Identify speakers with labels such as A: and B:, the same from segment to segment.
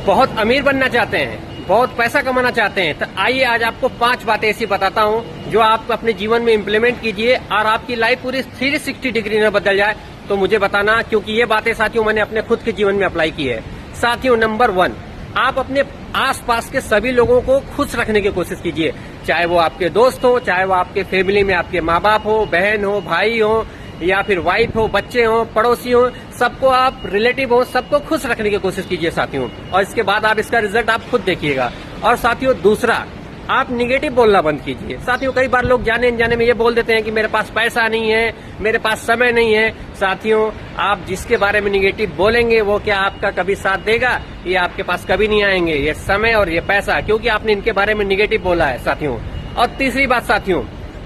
A: बहुत अमीर बनना चाहते हैं, बहुत पैसा कमाना चाहते हैं, तो आइए आज आपको 5 बातें ऐसी बताता हूँ जो आप अपने जीवन में इम्प्लीमेंट कीजिए और आपकी लाइफ पूरी 360 डिग्री में बदल जाए। तो मुझे बताना, क्योंकि ये बातें साथियों मैंने अपने खुद के जीवन में अप्लाई की है। साथियों, नंबर 1, आप अपने आसपास के सभी लोगों को खुश रखने की कोशिश कीजिए, चाहे वो आपके दोस्त हो, चाहे वो आपके फैमिली में आपके माँ बाप हो, बहन हो, भाई हो, या फिर वाइफ हो, बच्चे हो, पड़ोसी हो, सबको आप रिलेटिव हो, सबको खुश रखने की कोशिश कीजिए साथियों। और इसके बाद आप इसका रिजल्ट आप खुद देखिएगा। और साथियों, दूसरा, आप निगेटिव बोलना बंद कीजिए। साथियों, कई बार लोग जाने अनजाने में ये बोल देते हैं कि मेरे पास पैसा नहीं है, मेरे पास समय नहीं है। साथियों, आप जिसके बारे में निगेटिव बोलेंगे वो क्या आपका कभी साथ देगा? ये आपके पास कभी नहीं आएंगे, ये समय और ये पैसा, क्योंकि आपने इनके बारे में निगेटिव बोला है साथियों। और तीसरी बात साथियों,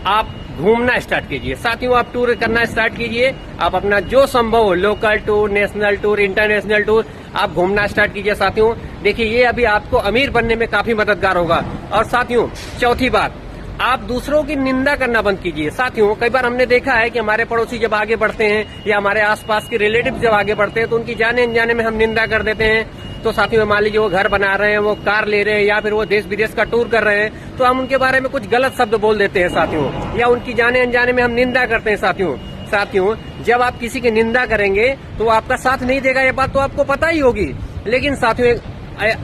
A: आप घूमना स्टार्ट कीजिए। साथियों, आप टूर करना स्टार्ट कीजिए। आप अपना जो संभव हो, local tour, national tour, international tour, आप घूमना स्टार्ट कीजिए साथियों। देखिए, ये अभी आपको अमीर बनने में काफी मददगार होगा। और साथियों, चौथी बात, आप दूसरों की निंदा करना बंद कीजिए। साथियों, कई बार हमने देखा है कि हमारे पड़ोसी जब आगे बढ़ते हैं या हमारे आसपास के रिलेटिव जब आगे बढ़ते हैं तो उनकी जाने अनजाने में हम निंदा कर देते हैं। तो साथियों, मान लीजिए वो घर बना रहे हैं, वो कार ले रहे हैं, या फिर वो देश विदेश का टूर कर रहे हैं, तो हम उनके बारे में कुछ गलत शब्द बोल देते हैं साथियों, या उनकी जाने अनजाने में हम निंदा करते हैं साथियों, जब आप किसी की निंदा करेंगे तो वो आपका साथ नहीं देगा, ये बात तो आपको पता ही होगी। लेकिन साथियों,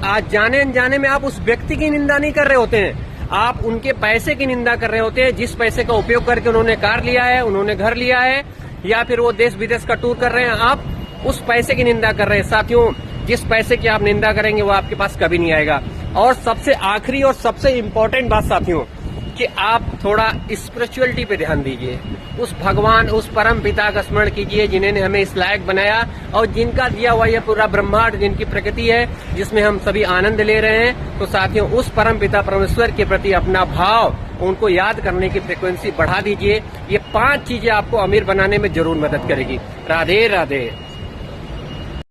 A: आज जाने अनजाने में आप उस व्यक्ति की निंदा नहीं कर रहे होते हैं, आप उनके पैसे की निंदा कर रहे होते हैं, जिस पैसे का उपयोग करके उन्होंने कार लिया है, उन्होंने घर लिया है, या फिर वो देश विदेश का टूर कर रहे हैं, आप उस पैसे की निंदा कर रहे हैं। साथियों, जिस पैसे की आप निंदा करेंगे वो आपके पास कभी नहीं आएगा। और सबसे आखिरी और सबसे इम्पोर्टेंट बात साथियों, कि आप थोड़ा स्पिरिचुअलिटी पे ध्यान दीजिए। उस भगवान, उस परम पिता का स्मरण कीजिए जिन्होंने हमें इस लायक बनाया और जिनका दिया हुआ यह पूरा ब्रह्मांड, जिनकी प्रकृति है, जिसमें हम सभी आनंद ले रहे हैं। तो साथियों, उस परम पिता परमेश्वर के प्रति अपना भाव, उनको याद करने की फ्रिक्वेंसी बढ़ा दीजिए। ये 5 चीजें आपको अमीर बनाने में जरूर मदद करेगी। राधे राधे।